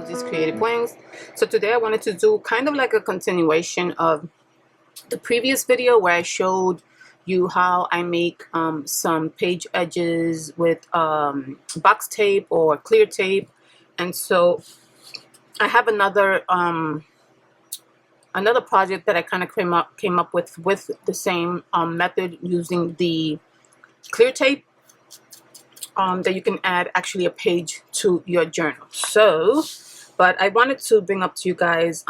Rosie's Creative Wings. So today I wanted to do kind of like a continuation of the previous video where I showed you how I make some page edges with box tape or clear tape. And so I have another project that I kind of came up with the same method using the clear tape. That you can add actually a page to your journal. So, but I wanted to bring up to you guys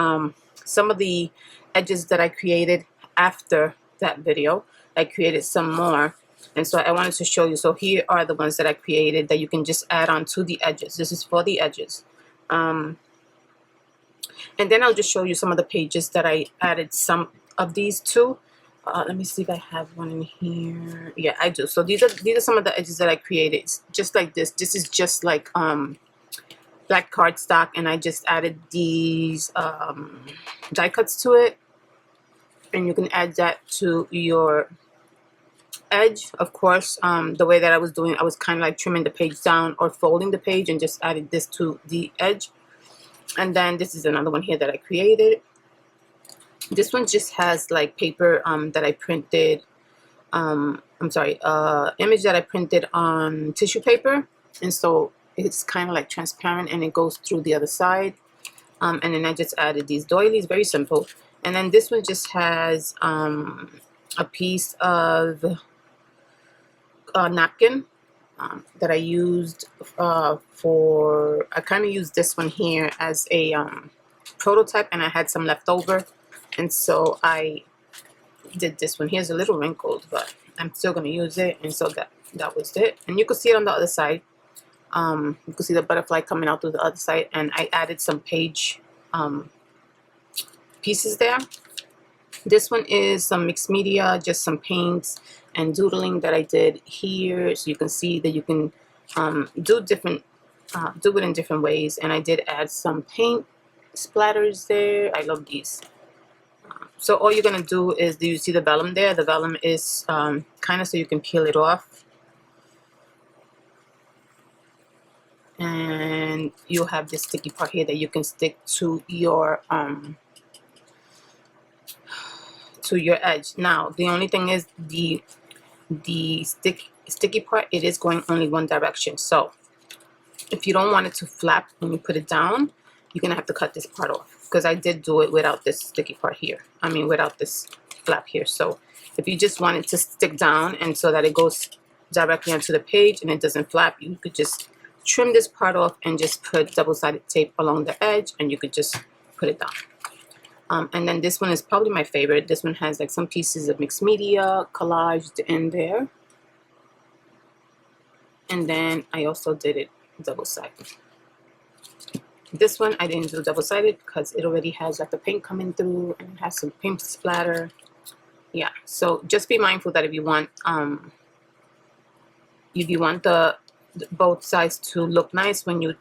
some of the edges that I created after that video. I created some more, and so I wanted to show you. So here are the ones that I created that you can just add on to the edges. This is for the edges. And then I'll just show you some of the pages that I added some of these to. Let me see if I have one in here. Yeah, I do. So these are some of the edges that I created. It's just like this. This is just like black cardstock, and I just added these die cuts to it, and you can add that to your edge. Of course, the way that I was doing, I was kind of like trimming the page down or folding the page, and just added this to the edge. And then this is another one here that I created. This one just has like paper that I printed, image that I printed on tissue paper, and so it's kind of like transparent and it goes through the other side. And then I just added these doilies, very simple. And then this one just has a piece of napkin that I used I kind of used this one here as a prototype, and I had some left over. And so I did this one. Here's a little wrinkled, but I'm still going to use it. And so that was it. And you can see it on the other side. You can see the butterfly coming out through the other side. And I added some page pieces there. This one is some mixed media, just some paints and doodling that I did here. So you can see that you can do it in different ways. And I did add some paint splatters there. I love these. So all you're going to do is, do you see the vellum there? The vellum is kind of so you can peel it off. And you'll have this sticky part here that you can stick to your edge. Now, the only thing is the sticky part, it is going only one direction. So if you don't want it to flap when you put it down, you're going to have to cut this part off. Because I did do it without this sticky part here. I mean, without this flap here. So if you just want it to stick down and so that it goes directly onto the page and it doesn't flap, you could just trim this part off and just put double-sided tape along the edge, and you could just put it down. And then this one is probably my favorite. This one has like some pieces of mixed media collaged in there. And then I also did it double-sided. This one I didn't do double-sided because it already has like the paint coming through and it has some paint splatter. Yeah, so just be mindful that if you want the both sides to look nice when you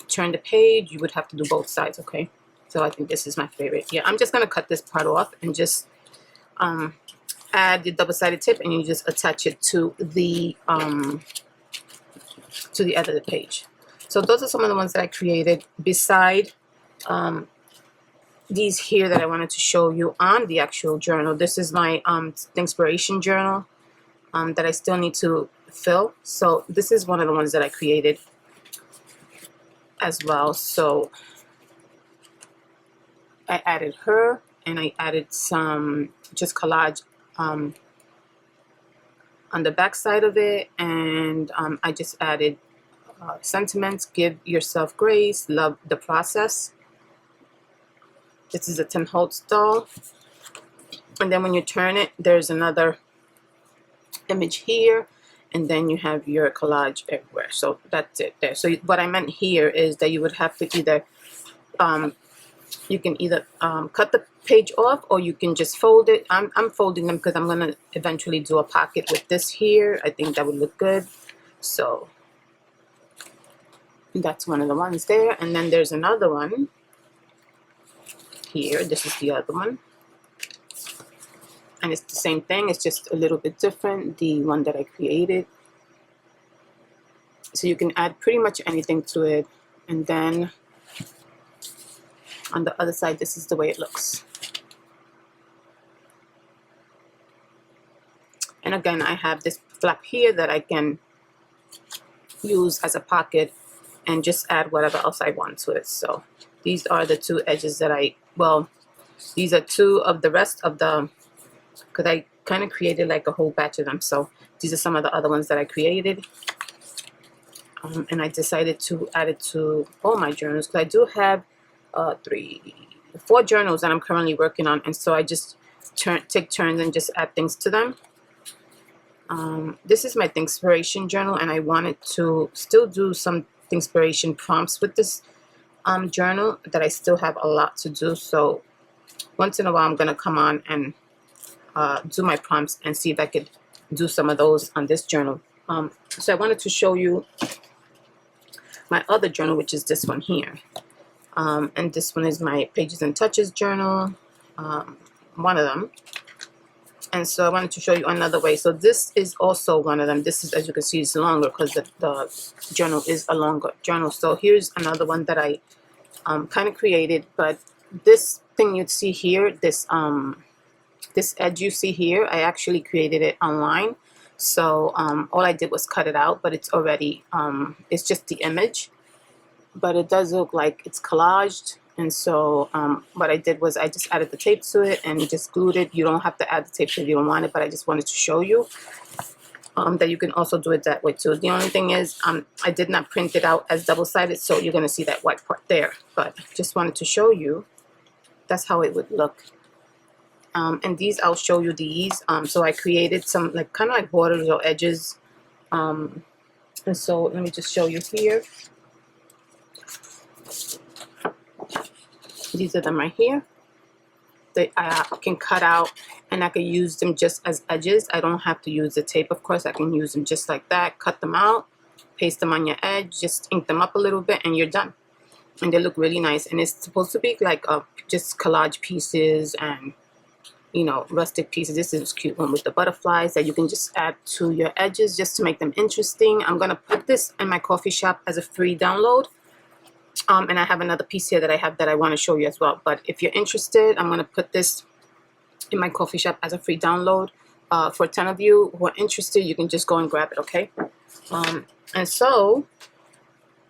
turn the page, you would have to do both sides, okay? So I think this is my favorite. Yeah, I'm just gonna cut this part off and just add the double-sided tip, and you just attach it to the end of the page. So those are some of the ones that I created beside these here that I wanted to show you on the actual journal. This is my inspiration journal that I still need to fill. So this is one of the ones that I created as well. So I added her, and I added some just collage on the back side of it, and I just added sentiments: give yourself grace, love the process. This is a Tim Holtz doll. And then when you turn it, there's another image here, and then you have your collage everywhere. So that's it there. So what I meant here is that you would have to either you can either cut the page off, or you can just fold it. I'm folding them because I'm gonna eventually do a pocket with this here. I think that would look good. So that's one of the ones there. And then there's another one here. This is the other one. And it's the same thing. It's just a little bit different, the one that I created. So you can add pretty much anything to it. And then On the other side, this is the way it looks. And again, I have this flap here that I can use as a pocket and just add whatever else I want to it. So these are the two edges that these are two of the rest of the, because I kind of created like a whole batch of them. So these are some of the other ones that I created. And I decided to add it to all my journals because I do have 4 journals that I'm currently working on. And so I just take turns and just add things to them. This is my Thinkspiration journal, and I wanted to still do some Thinkspiration prompts with this journal that I still have a lot to do. So once in a while I'm going to come on and do my prompts and see if I could do some of those on this journal. So I wanted to show you my other journal, which is this one here. And this one is my Pages and Touches journal, one of them. And so I wanted to show you another way. So this is also one of them. This is, as you can see, it's longer because the journal is a longer journal. So here's another one that I kind of created. But this thing you'd see here, this edge you see here, I actually created it online. So all I did was cut it out, but it's already, it's just the image. But it does look like it's collaged. And so what I did was I just added the tape to it and just glued it. You don't have to add the tape if you don't want it, but I just wanted to show you that you can also do it that way too. The only thing is I did not print it out as double-sided, so you're going to see that white part there. But just wanted to show you that's how it would look. And these, I'll show you these. So I created some like kind of like borders or edges. And so let me just show you here. These are them right here. I can cut out and I can use them just as edges. I don't have to use the tape, of course. I can use them just like that. Cut them out, paste them on your edge, just ink them up a little bit, and you're done. And they look really nice. And it's supposed to be like just collage pieces and, you know, rustic pieces. This is a cute one with the butterflies that you can just add to your edges just to make them interesting. I'm going to put this in my coffee shop as a free download. And I have another piece here that I want to show you as well. But if you're interested, I'm going to put this in my coffee shop as a free download. For 10 of you who are interested, you can just go and grab it, okay? And so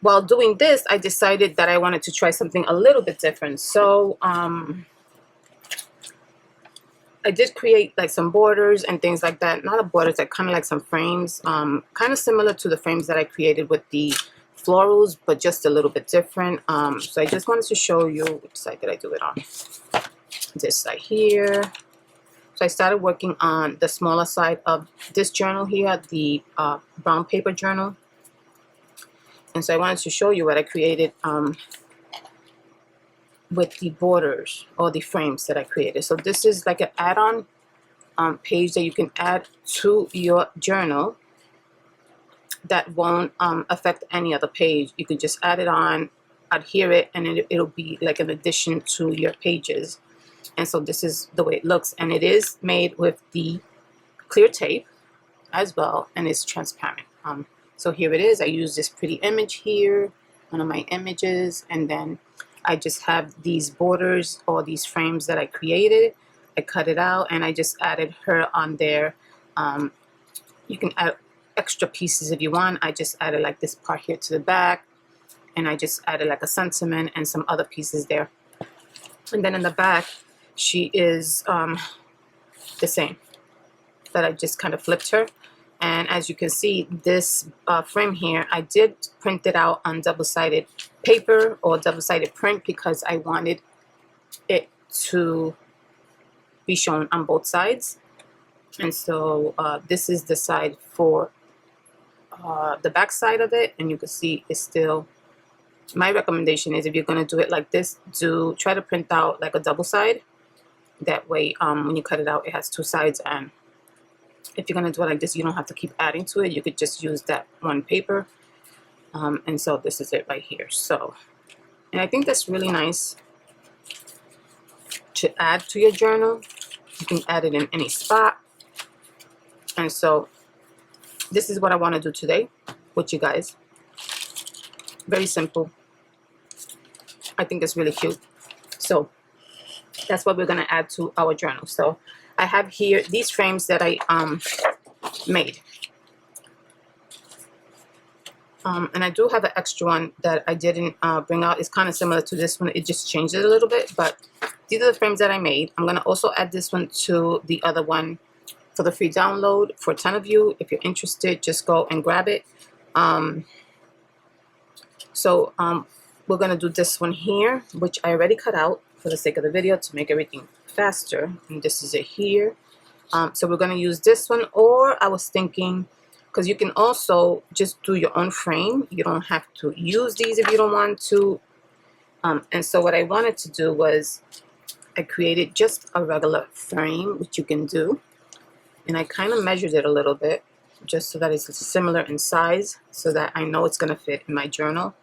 while doing this, I decided that I wanted to try something a little bit different. So I did create like some borders and things like that. Not a borders, like kind of like some frames, kind of similar to the frames that I created with the florals, but just a little bit different. So I just wanted to show you which side did I do it on. This side here. So I started working on the smaller side of this journal here, the brown paper journal. And so I wanted to show you what I created with the borders or the frames that I created. So this is like an add-on page that you can add to your journal that won't affect any other page. You can just add it on, adhere it, and it'll be like an addition to your pages. And so this is the way it looks, and it is made with the clear tape as well, and it's transparent. So here it is. I use this pretty image here, one of my images, and then I just have these borders or these frames that I created. I cut it out and I just added her on there. You can add extra pieces if you want. I just added like this part here to the back, and I just added like a sentiment and some other pieces there. And then in the back, she is the same, that I just kind of flipped her. And as you can see, this frame here, I did print it out on double-sided paper or double-sided print because I wanted it to be shown on both sides. And so this is the side for the back side of it, and you can see it's still, my recommendation is if you're going to do it like this, try to print out like a double side. That way when you cut it out, it has 2 sides, and if you're going to do it like this, you don't have to keep adding to it. You could just use that one paper. And so this is it right here. So, and I think that's really nice to add to your journal. You can add it in any spot. And so this is what I want to do today with you guys. Very simple. I think it's really cute. So that's what we're going to add to our journal. So I have here these frames that I made. And I do have an extra one that I didn't bring out. It's kind of similar to this one. It just changed it a little bit. But these are the frames that I made. I'm going to also add this one to the other one for the free download for 10 of you. If you're interested, just go and grab it. We're going to do this one here, which I already cut out for the sake of the video to make everything faster. And this is it here. So we're going to use this one, or I was thinking, because you can also just do your own frame. You don't have to use these if you don't want to. And so what I wanted to do was I created just a regular frame, which you can do. And I kind of measured it a little bit just so that it's similar in size so that I know it's going to fit in my journal.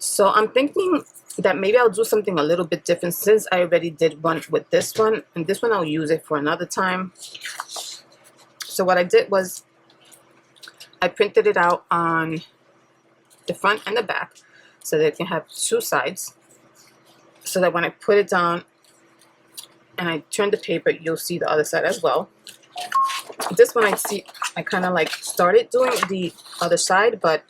So I'm thinking that maybe I'll do something a little bit different since I already did one with this one. And this one I'll use it for another time. So what I did was I printed it out on the front and the back so that it can have two sides. So that when I put it down and I turn the paper, you'll see the other side as well. This one I kind of like started doing the other side, but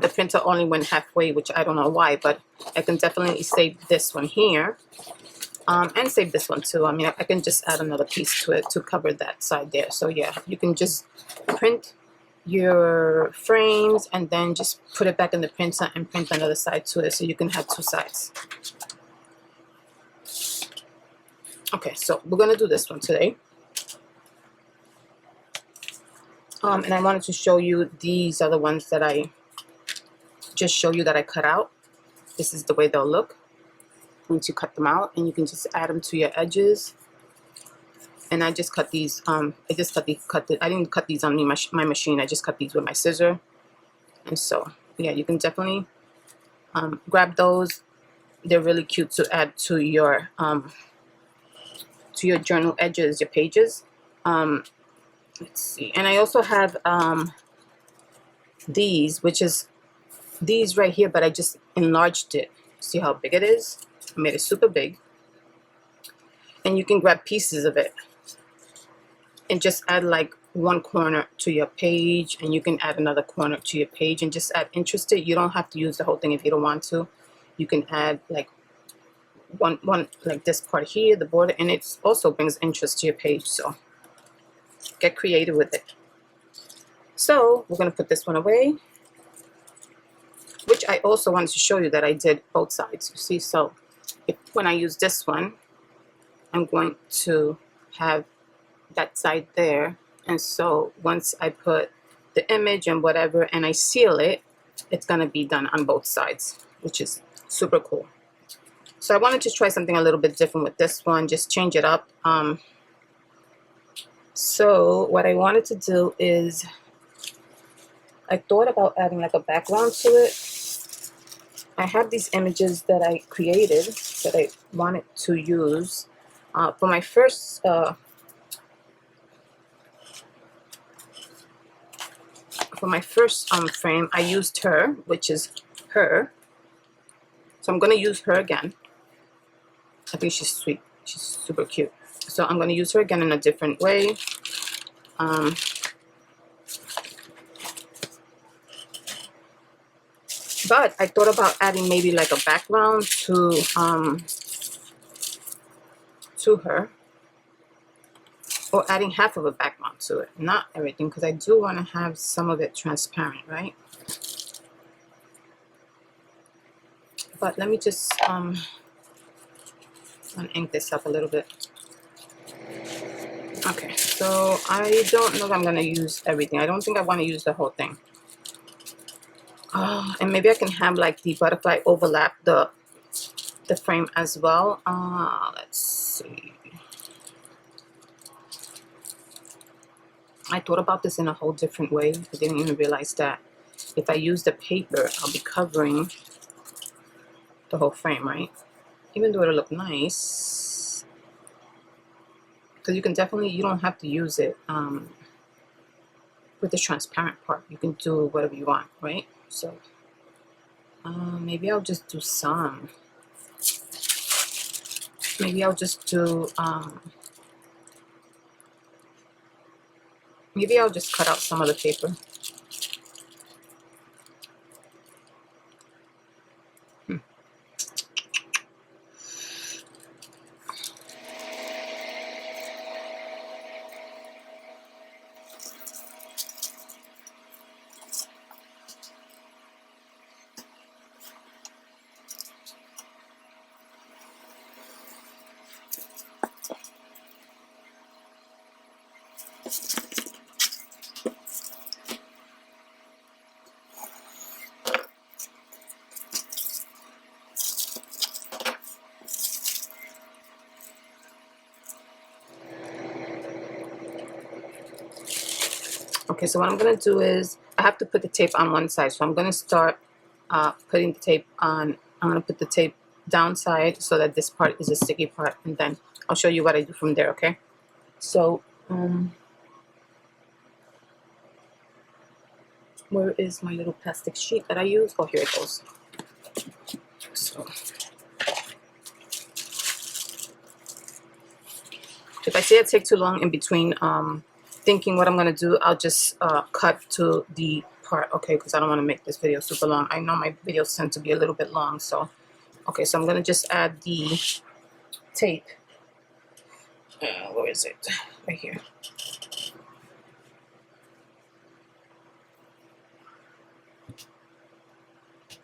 the printer only went halfway, which I don't know why, but I can definitely save this one here and save this one too. I mean, I can just add another piece to it to cover that side there. So yeah, you can just print your frames and then just put it back in the printer and print another side to it so you can have two sides. Okay, so we're going to do this one today. And I wanted to show you these are the ones that I just show you that I cut out. This is the way they'll look once you cut them out, and you can just add them to your edges. And I just cut these. I didn't cut these on my machine. I just cut these with my scissor. And so yeah, you can definitely grab those. They're really cute to add to your journal edges, your pages. Let's see. And I also have these, which is these right here, but I just enlarged it. See how big it is? I made it super big. And you can grab pieces of it and just add like one corner to your page, and you can add another corner to your page and just add interested. You don't have to use the whole thing if you don't want to. You can add like one like this part here, the border, and it also brings interest to your page. So get creative with it. So we're going to put this one away, which I also wanted to show you that I did both sides. You see, so when I use this one, I'm going to have that side there. And so once I put the image and whatever and I seal it, it's going to be done on both sides, which is super cool. So I wanted to try something a little bit different with this one, just change it up. So what I wanted to do is I thought about adding like a background to it. I have these images that I created that I wanted to use for my first frame. I used her, which is her. So I'm going to use her again. I think she's sweet. She's super cute. So I'm going to use her again in a different way. But I thought about adding maybe like a background to her, or adding half of a background to it, not everything, because I do want to have some of it transparent, right? But let me just ink this up a little bit. Okay, so I don't know if I'm going to use everything. I don't think I want to use the whole thing. And maybe I can have like the butterfly overlap the frame as well. Let's see. I thought about this in a whole different way. I didn't even realize that if I use the paper, I'll be covering the whole frame, right? Even though it'll look nice. Because you can definitely, you don't have to use it with the transparent part. You can do whatever you want, right? So maybe I'll just do some. maybe I'll just do, maybe I'll just cut out some of the paper. Okay, so what I'm going to do is I have to put the tape on one side. So I'm going to start putting the tape on. I'm going to put the tape downside so that this part is a sticky part. And then I'll show you what I do from there, okay? So, where is my little plastic sheet that I use? Oh, here it goes. So, if I see it take too long in between thinking what I'm going to do, I'll just cut to the part, okay, because I don't want to make this video super long. I know my videos tend to be a little bit long, so okay, so I'm going to just add the tape. Where is it? Right here.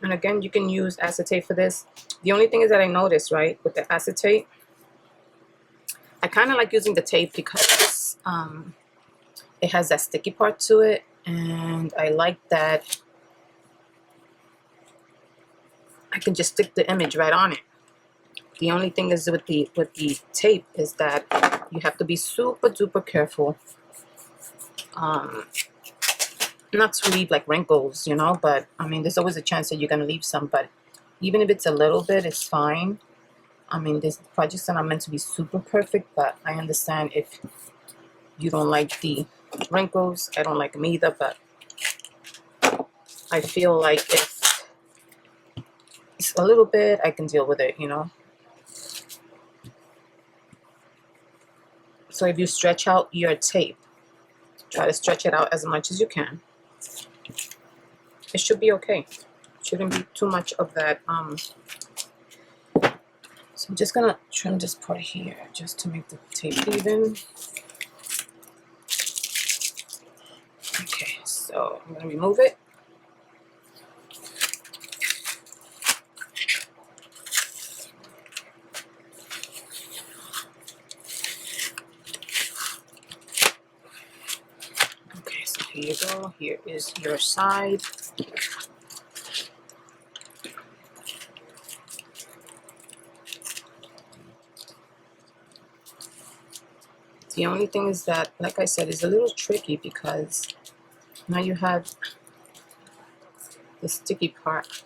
And again, you can use acetate for this. The only thing is that I noticed, right, with the acetate, I kind of like using the tape because it has that sticky part to it, and I like that I can just stick the image right on it. The only thing is with the tape is that you have to be super duper careful not to leave like wrinkles, you know, but I mean there's always a chance that you're gonna leave some, but even if it's a little bit, it's fine. I mean, these projects are not meant to be super perfect, but I understand if you don't like the wrinkles. I don't like them either, but I feel like if it's a little bit, I can deal with it, you know. So if you stretch out your tape, try to stretch it out as much as you can. It should be okay. Shouldn't be too much of that. So I'm just gonna trim this part here just to make the tape even. Okay, so I'm gonna remove it. Okay, so here you go. Here is your side. The only thing is that, like I said, it's a little tricky because now you have the sticky part.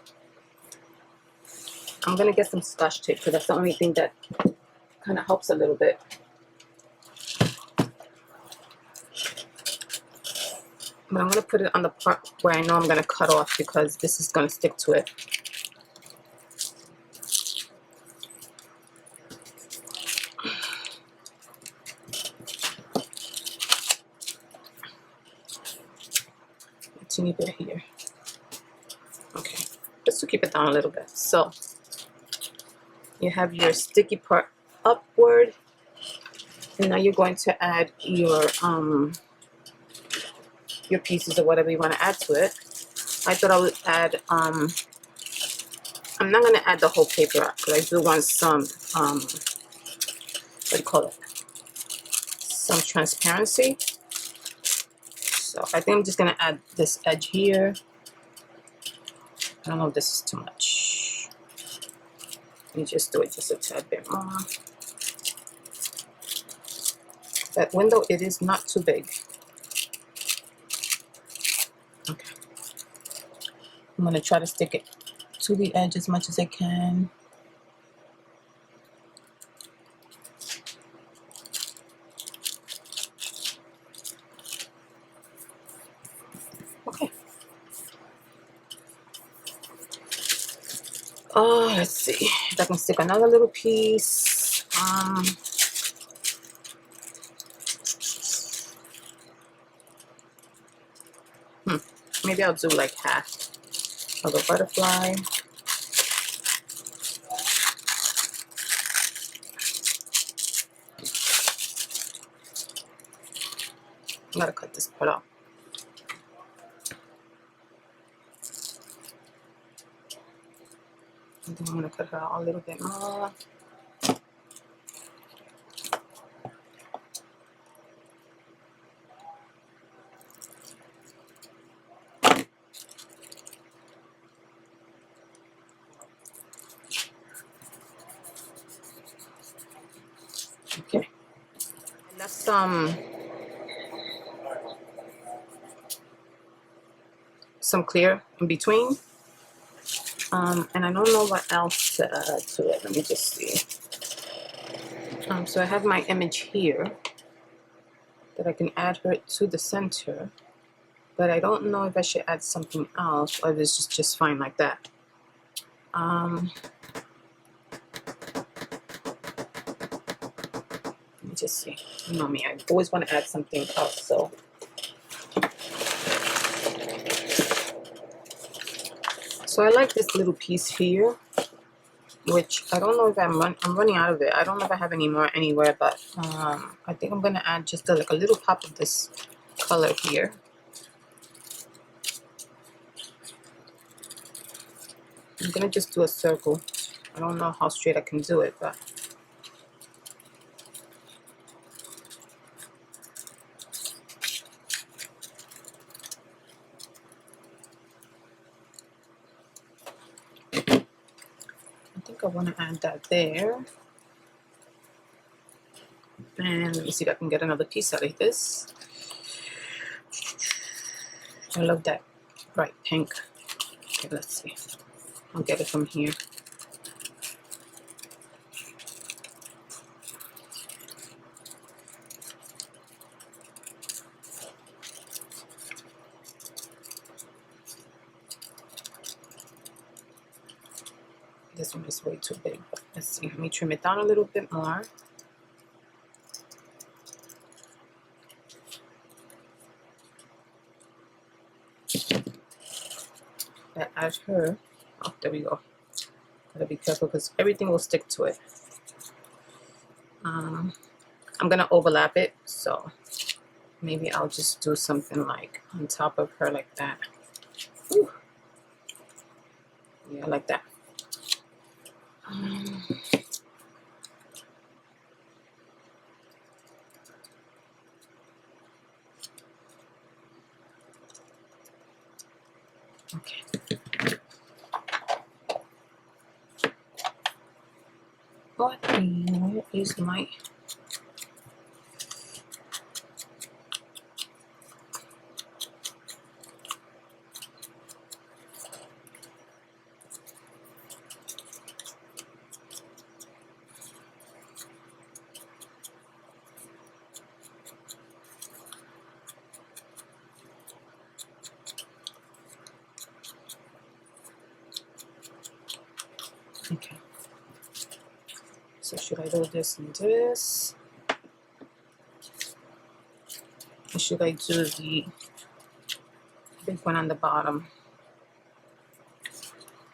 I'm gonna get some Scotch tape because that's the only thing that kind of helps a little bit. But I'm gonna put it on the part where I know I'm gonna cut off because this is gonna stick to it. A teeny bit here. Okay, just to keep it down a little bit. So you have your sticky part upward, and now you're going to add your pieces or whatever you want to add to it. I thought I would add I'm not going to add the whole paper out because I do want some what do you call it, some transparency. So I think I'm just going to add this edge here. I don't know if this is too much. Let me just do it just a tad bit more. That window, it is not too big. Okay. I'm going to try to stick it to the edge as much as I can. Okay. Oh, let's see if I can stick another little piece. Maybe I'll do like half of a butterfly. I'm gonna cut this part off. And then I'm gonna cut her out a little bit more. Okay. I left some clear in between. And I don't know what else to add to it. Let me just see. So I have my image here that I can add her to the center, but I don't know if I should add something else or if it's just fine like that. Let me just see. You know me, I always want to add something else. So I like this little piece here, which I don't know if I'm running out of it. I don't know if I have any more anywhere, but I think I'm gonna add just like a little pop of this color here. I'm gonna just do a circle. I don't know how straight I can do it, but I think I want to add that there. And let me see if I can get another piece out of this. I love that bright pink. Okay, let's see. I'll get it from here. This one is way too big. Let's see. Let me trim it down a little bit more. That adds her. Oh, there we go. Gotta be careful because everything will stick to it. I'm gonna overlap it, so maybe I'll just do something like on top of her like that. Ooh. Yeah, like that. Okay. What? Where is my... Okay. So should I do this and this? Or should I do the big one on the bottom?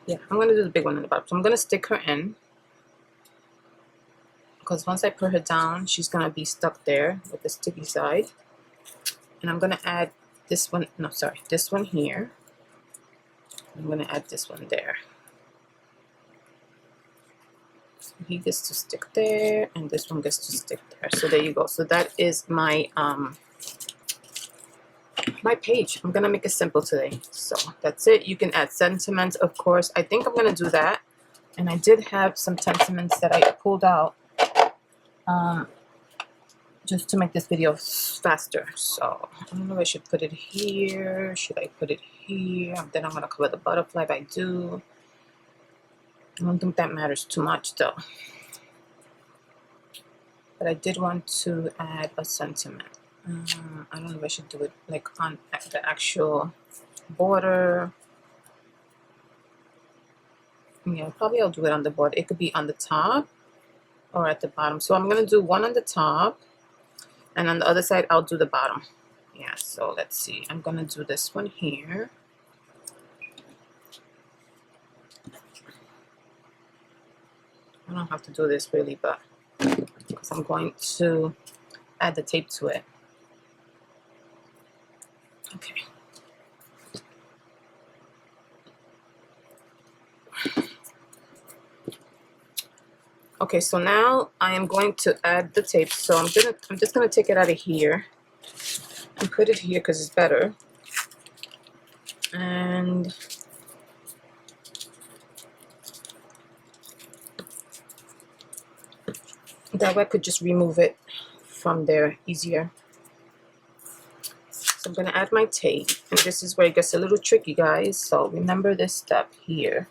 Yeah, I'm going to do the big one on the bottom. So I'm going to stick her in. Because once I put her down, she's going to be stuck there with the sticky side. And I'm going to add this one. No, sorry. This one here. I'm going to add this one there. So he gets to stick there. And this one gets to stick there. So there you go. So that is my... my page. I'm gonna make it simple today. So that's it. You can add sentiments, of course. I think I'm gonna do that. And I did have some sentiments that I pulled out just to make this video faster. So I don't know if I should put it here. Should I put it here? Then I'm gonna cover the butterfly if I do. I don't think that matters too much though. But I did want to add a sentiment. I don't know if I should do it like on the actual border. Yeah, probably I'll do it on the border. It could be on the top, or at the bottom. So I'm going to do one on the top, and on the other side I'll do the bottom. Yeah, so let's see. I'm going to do this one here. I don't have to do this really, but because I'm going to add the tape to it. Okay. Okay, so now I am going to add the tape. So I'm just gonna take it out of here and put it here because it's better. And that way I could just remove it from there easier. So I'm gonna add my tape, and this is where it gets a little tricky, guys. So remember this step here.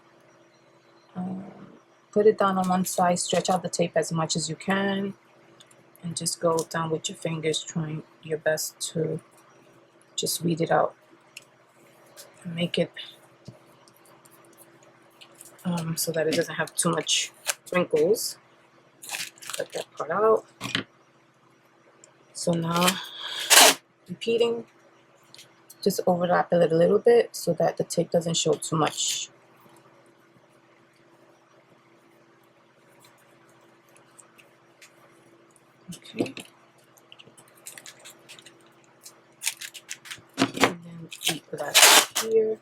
Put it down on one side, stretch out the tape as much as you can, and just go down with your fingers, trying your best to just weed it out and make it so that it doesn't have too much wrinkles. Cut that part out. So now, repeating, just overlap it a little bit so that the tape doesn't show too much. Okay. And then keep that here.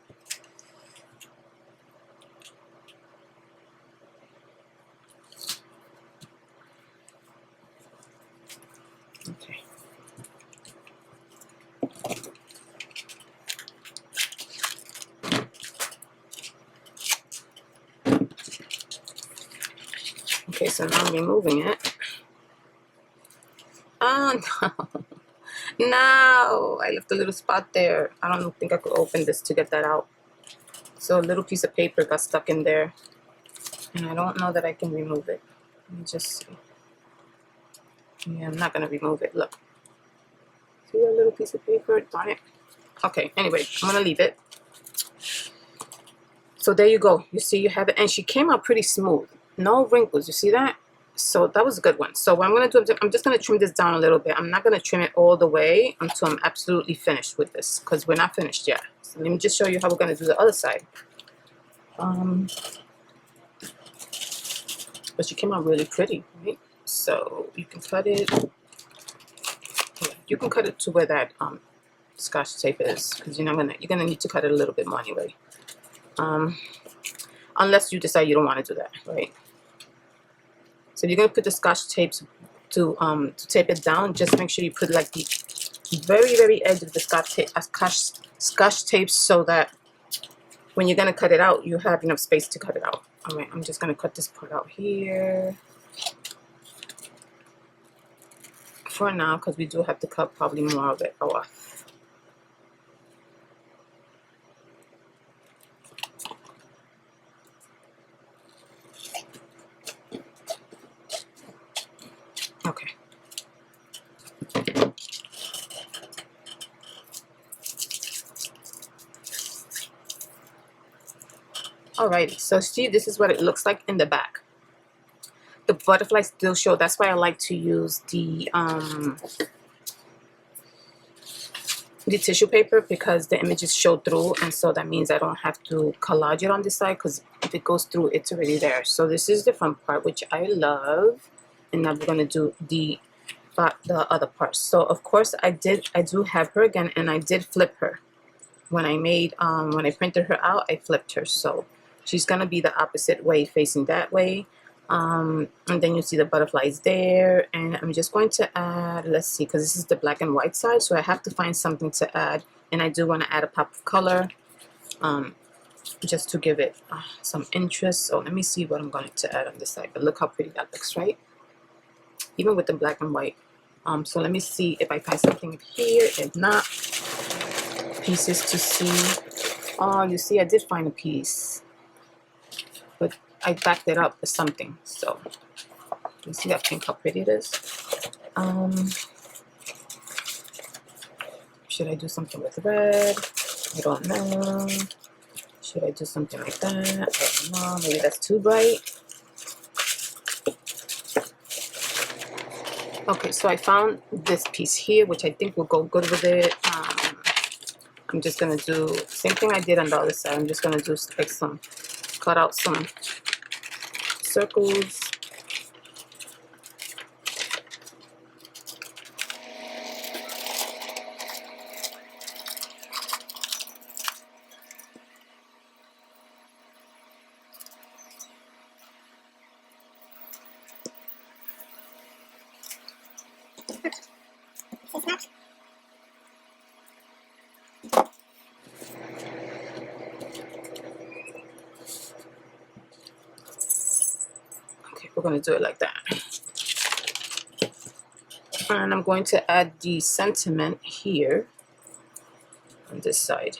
Okay. Okay, so now I'm removing it. Oh no. No, I left a little spot there. I don't think I could open this to get that out. So a little piece of paper got stuck in there, and I don't know that I can remove it. Let me just see. Yeah, I'm not gonna remove it. Look. See that little piece of paper? Darn it. Okay, anyway, I'm gonna leave it. So there you go. You see, you have it, and she came out pretty smooth. No wrinkles. You see that? So that was a good one. So what I'm going to do, I'm just going to trim this down a little bit. I'm not going to trim it all the way until I'm absolutely finished with this, because we're not finished yet. So let me just show you how we're going to do the other side. But she came out really pretty, right? So you can cut it. Yeah, you can cut it to where that Scotch tape is, because you're gonna need to cut it a little bit more anyway. Unless you decide you don't want to do that, right? So if you're gonna put the Scotch tapes to tape it down, just make sure you put like the very edge of the Scotch tape, so that when you're gonna cut it out, you have enough space to cut it out. All right, I'm just gonna cut this part out here for now, because we do have to cut probably more of it off. Okay. Alrighty, so see, this is what it looks like in the back. The butterflies still show. That's why I like to use the tissue paper, because the images show through, and so that means I don't have to collage it on this side, because if it goes through, it's already there. So this is the front part, which I love, and now we're gonna do the other parts. So of course I do have her again, and I did flip her when I made when I printed her out. I flipped her, so she's gonna be the opposite way, facing that way. And then you see the butterflies there, and I'm just going to add, let's see, because this is the black and white side, so I have to find something to add, and I do want to add a pop of color, just to give it some interest. So let me see what I'm going to add on this side. But look how pretty that looks, right? Even with the black and white. So let me see if I find something here. If not, pieces to see. Oh, you see, I did find a piece, but I backed it up with something. So you see that pink, how pretty it is. Should I do something with red? I don't know. Should I do something like that? I don't know. Maybe that's too bright. Okay, so I found this piece here, which I think will go good with it. I'm just gonna do same thing I did on the other side. I'm just gonna do like cut out some circles. Okay, we're gonna do it like that. And I'm going to add the sentiment here on this side.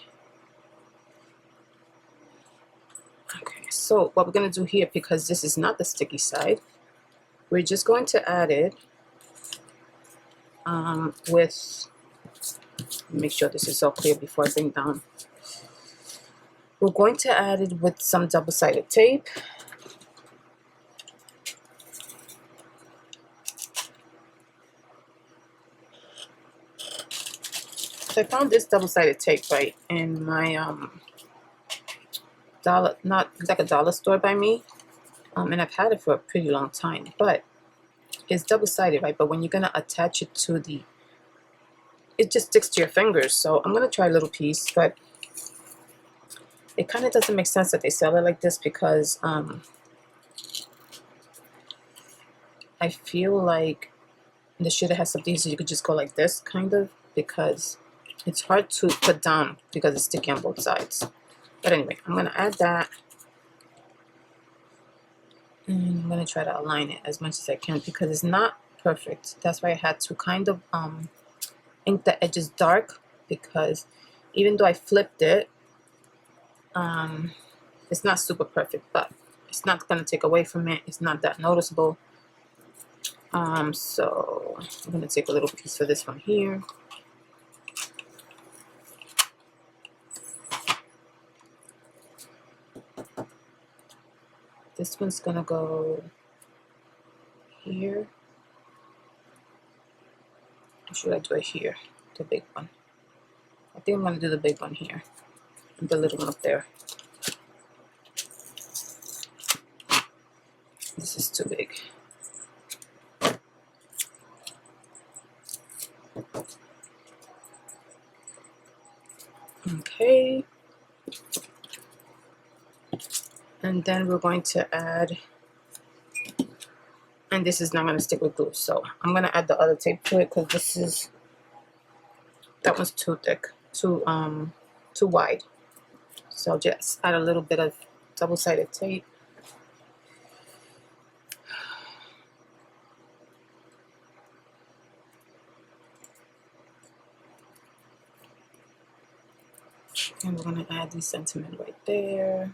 Okay, so what we're going to do here, because this is not the sticky side, we're just going to add it with, make sure this is all clear before I bring down. We're going to add it with some double-sided tape. So I found this double-sided tape right in my not like a dollar store by me, and I've had it for a pretty long time, but it's double-sided, right? But when you're gonna attach it to the, it just sticks to your fingers. So I'm gonna try a little piece, but it kind of doesn't make sense that they sell it like this, because I feel like they should have something so you could just go like this, kind of, because it's hard to put down because it's sticky on both sides. But anyway, I'm gonna add that, and I'm gonna try to align it as much as I can because it's not perfect. That's why I had to kind of ink the edges dark, because even though I flipped it, it's not super perfect, but it's not gonna take away from it. It's not that noticeable. So I'm gonna take a little piece for this one here. This one's gonna go here. Or should I do it here? The big one. I think I'm gonna do the big one here and the little one up there. This is too big. Okay. And then we're going to add, and this is not going to stick with glue, so I'm going to add the other tape to it, because that one's too thick, too wide. So just add a little bit of double-sided tape. And we're going to add the sentiment right there.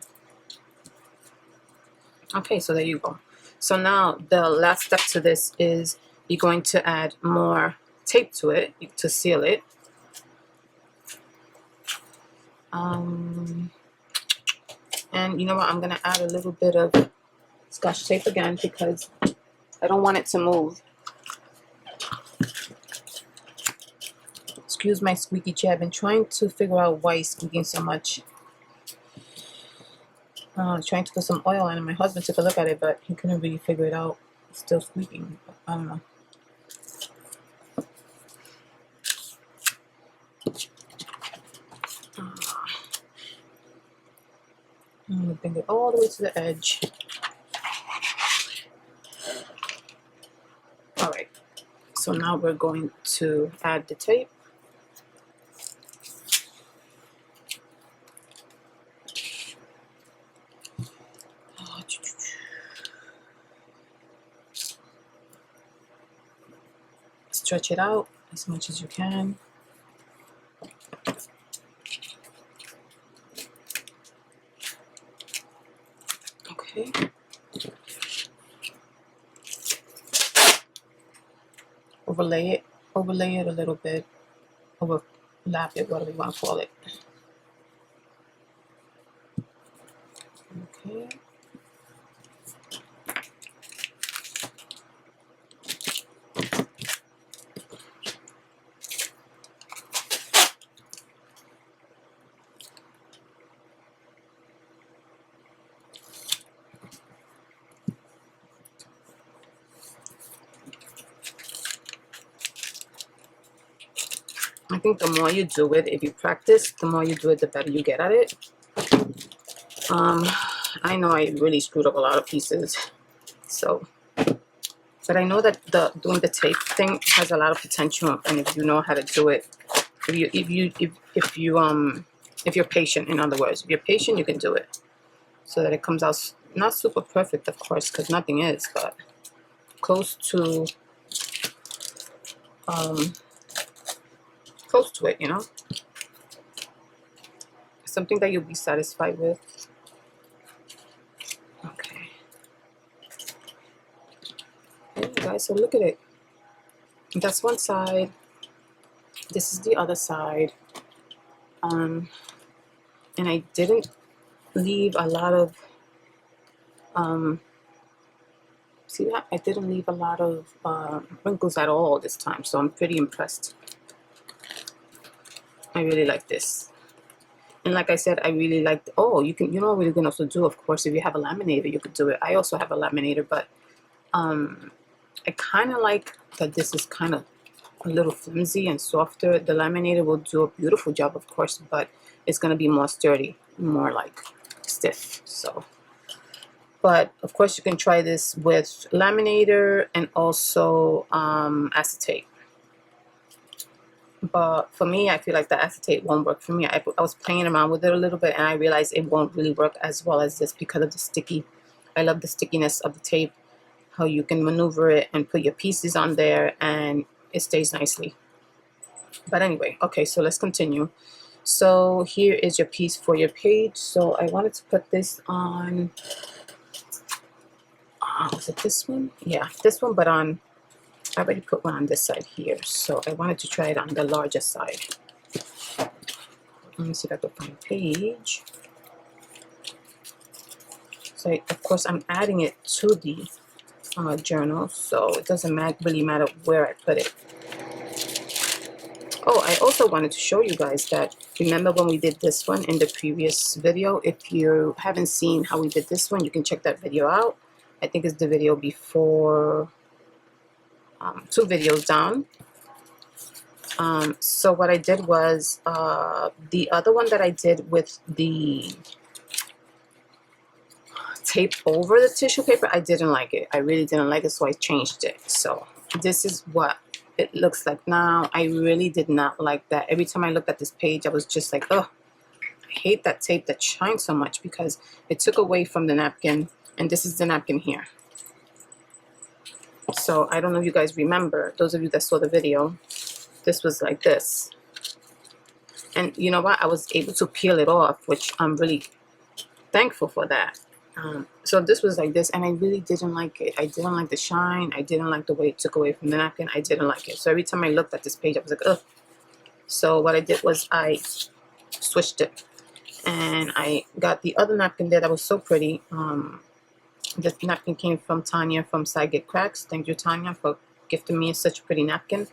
Okay, so there you go. So now the last step to this is you're going to add more tape to it to seal it. And you know what? I'm going to add a little bit of Scotch tape again because I don't want it to move. Excuse my squeaky chair. I've been trying to figure out why it's squeaking so much. Trying to put some oil on it. My husband took a look at it, but he couldn't really figure it out. It's still squeaking. I don't know. I'm going to bring it all the way to the edge. Alright, so now we're going to add the tape. Stretch it out as much as you can. Okay. Overlay it a little bit, overlap it, whatever you want to call it. Okay. think the more you do it, if you practice, the more you do it, the better you get at it. I know I really screwed up a lot of pieces, so, but I know that doing the tape thing has a lot of potential, and if you know how to do it, if you're patient, in other words, if you're patient, you can do it so that it comes out not super perfect, of course, because nothing is, but close to it, you know, something that you'll be satisfied with. Okay, yeah, guys, so look at it. That's one side, this is the other side. And I didn't leave a lot of see that? I didn't leave a lot of wrinkles at all this time, so I'm pretty impressed. I really like this. And like I said, I really like, oh, you know what you can also do, of course, if you have a laminator, you could do it. I also have a laminator, but I kind of like that this is kind of a little flimsy and softer. The laminator will do a beautiful job, of course, but it's going to be more sturdy, more like stiff. So, but of course you can try this with laminator and also acetate. But for me, I feel like the acetate won't work for me. I was playing around with it a little bit, and I realized it won't really work as well as this because of the sticky. I love the stickiness of the tape, how you can maneuver it and put your pieces on there and it stays nicely. But anyway, okay, so let's continue. So here is your piece for your page. So I wanted to put this on, was it this one? Yeah, this one, but on, I already put one on this side here, so I wanted to try it on the larger side. Let me see if I can find a page. So of course I'm adding it to the journal, so it doesn't really matter where I put it. Oh, I also wanted to show you guys that, remember when we did this one in the previous video? If you haven't seen how we did this one, you can check that video out. I think it's the video before, 2 videos down. So what I did was, the other one that I did with the tape over the tissue paper, I didn't like it. I really didn't like it, so I changed it. So this is what it looks like now. I really did not like that. Every time I looked at this page, I was just like, oh, I hate that tape that shines so much because it took away from the napkin, and this is the napkin here. So I don't know if you guys remember, those of you that saw the video, this was like this. And you know what? I was able to peel it off, which I'm really thankful for that. So this was like this, and I really didn't like it. I didn't like the shine. I didn't like the way it took away from the napkin. I didn't like it. So every time I looked at this page, I was like, ugh. So what I did was I switched it, and I got the other napkin there that was so pretty. This napkin came from Tanya from Side Get Cracks. Thank you, Tanya, for gifting me such a pretty napkin.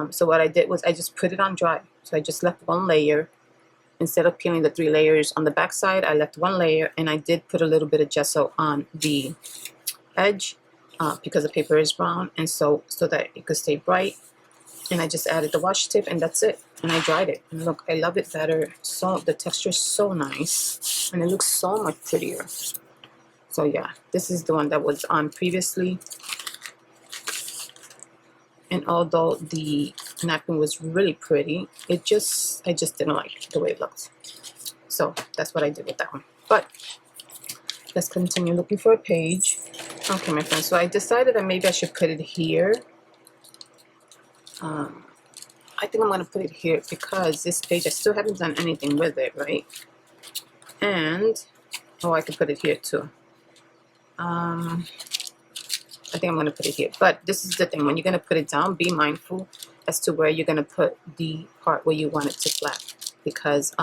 So what I did was I just put it on dry. So I just left one layer. Instead of peeling the 3 layers on the back side, I left 1 layer, and I did put a little bit of gesso on the edge because the paper is brown, and so that it could stay bright. And I just added the washi tape, and that's it. And I dried it. And look, I love it better. So the texture is so nice, and it looks so much prettier. So yeah, this is the one that was on previously. And although the napkin was really pretty, I just didn't like the way it looked. So that's what I did with that one. But let's continue looking for a page. Okay, my friends, so I decided that maybe I should put it here. I think I'm going to put it here because this page, I still haven't done anything with it, right? And, oh, I could put it here too. I think I'm going to put it here. But this is the thing. When you're going to put it down, be mindful as to where you're going to put the part where you want it to flap. Because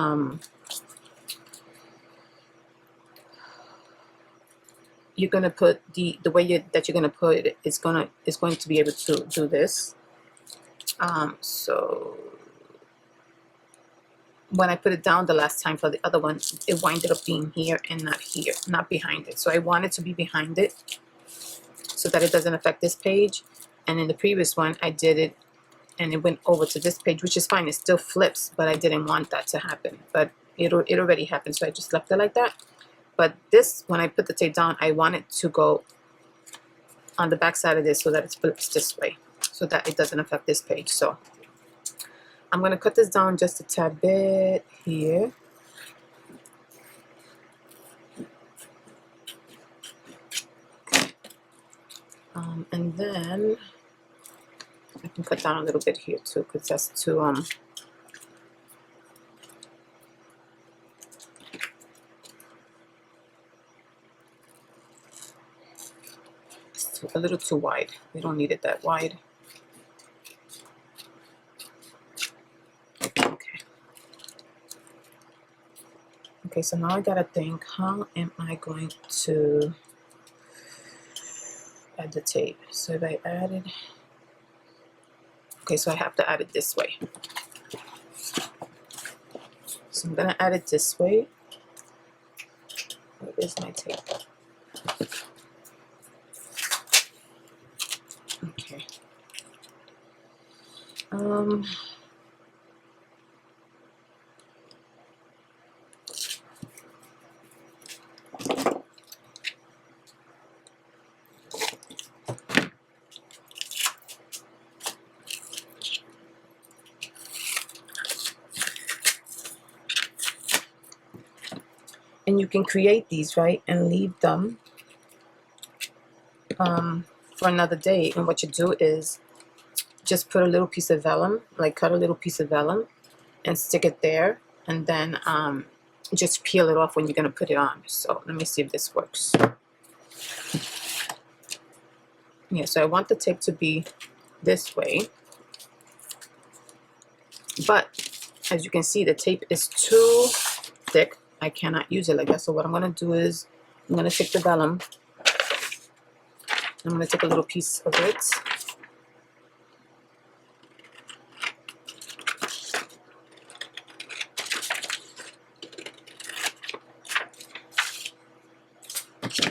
you're going to put the way that you're going to put it is going to be able to do this. So when I put it down the last time for the other one, it winded up being here and not here, not behind it. So I want it to be behind it, so that it doesn't affect this page. And in the previous one, I did it and it went over to this page, which is fine. It still flips, but I didn't want that to happen. But it already happened, so I just left it like that. But this, when I put the tape down, I want it to go on the back side of this so that it flips this way, so that it doesn't affect this page. So I'm going to cut this down just a tad bit here. And then I can cut down a little bit here too, because that's too a little too wide. We don't need it that wide. Okay, so now I gotta think, how am I going to add the tape? So if I added, okay, so I have to add it this way. So I'm gonna add it this way. Where is my tape? Okay. And you can create these, right, and leave them for another day. And what you do is just put a little piece of vellum, like cut a little piece of vellum and stick it there, and then just peel it off when you're going to put it on. So let me see if this works. Yeah, so I want the tape to be this way, but as you can see, the tape is too thick. I cannot use it like that. So what I'm going to do is I'm going to take the vellum. I'm going to take a little piece of it.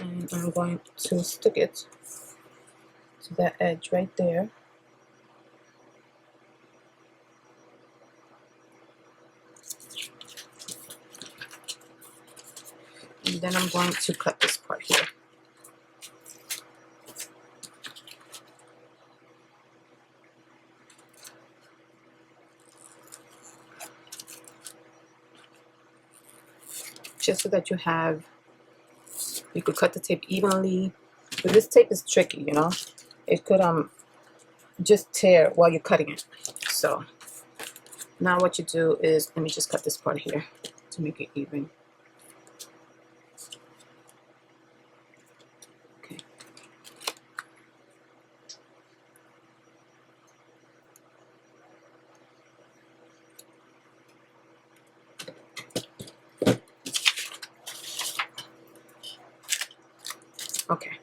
And I'm going to stick it to that edge right there. And then I'm going to cut this part here. Just so that you could cut the tape evenly. But this tape is tricky, you know. It could just tear while you're cutting it. So now what you do is, let me just cut this part here to make it even. Okay. Okay.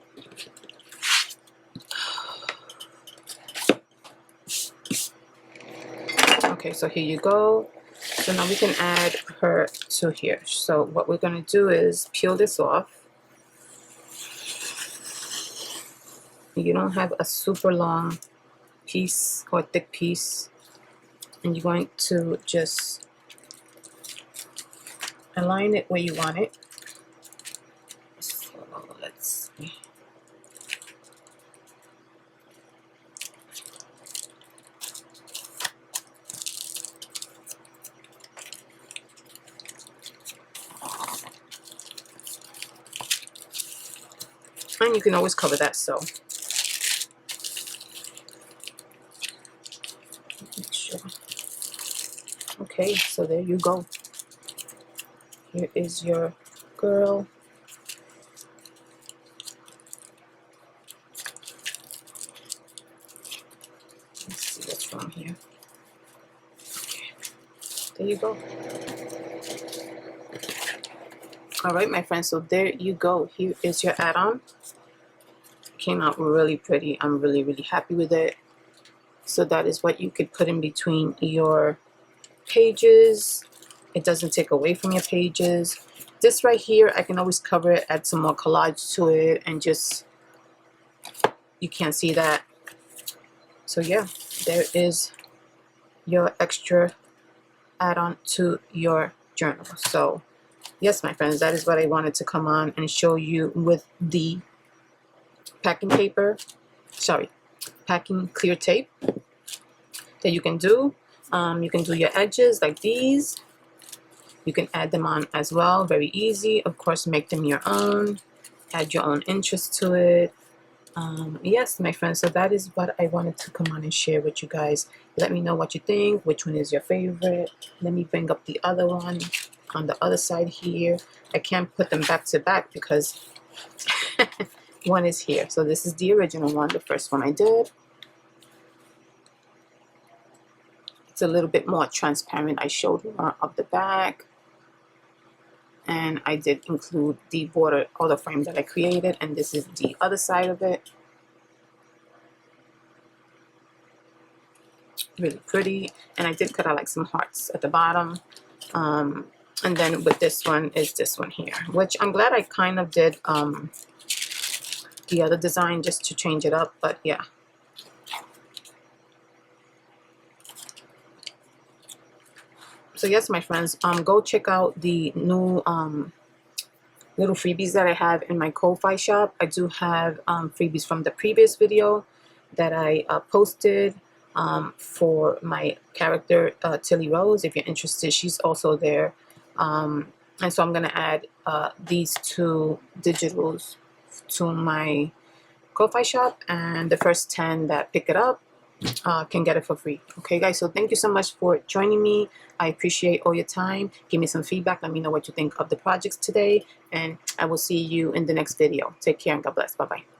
Okay, so here you go. So now we can add her to here. So what we're going to do is peel this off. You don't have a super long piece or thick piece, and you're going to just align it where you want it. So let's see. And you can always cover that, so make sure. Okay, so there you go. Here is your girl. Let's see what's wrong here. Okay, there you go. All right, my friends, so there you go. Here is your add-on. Came out really pretty. I'm really, really happy with it. So that is what you could put in between your pages. It doesn't take away from your pages. This right here, I can always cover it, add some more collage to it, and just, you can't see that. So yeah, there is your extra add-on to your journal. So yes, my friends, that is what I wanted to come on and show you with the packing paper, sorry, packing clear tape that you can do. You can do your edges like these. You can add them on as well, very easy. Of course, make them your own, add your own interest to it. Yes, my friends, so that is what I wanted to come on and share with you guys. Let me know what you think, which one is your favorite. Let me bring up the other one on the other side here. I can't put them back to back because one is here. So this is the original one, the first one I did. It's a little bit more transparent. I showed more of the back. And I did include the border or the frame that I created, and this is the other side of it. Really pretty. And I did cut out like some hearts at the bottom. And then with this one is this one here, which I'm glad I kind of did the other design just to change it up, but yeah. So yes, my friends, go check out the new little freebies that I have in my Ko-Fi shop. I do have freebies from the previous video that I posted for my character Tilly Rose. If you're interested, she's also there. And so I'm going to add these two digitals to my Ko-Fi shop, and the first 10 that pick it up can get it for free. Okay, guys, so thank you so much for joining me. I appreciate all your time. Give me some feedback. Let me know what you think of the projects today, and I will see you in the next video. Take care and God bless. Bye-bye.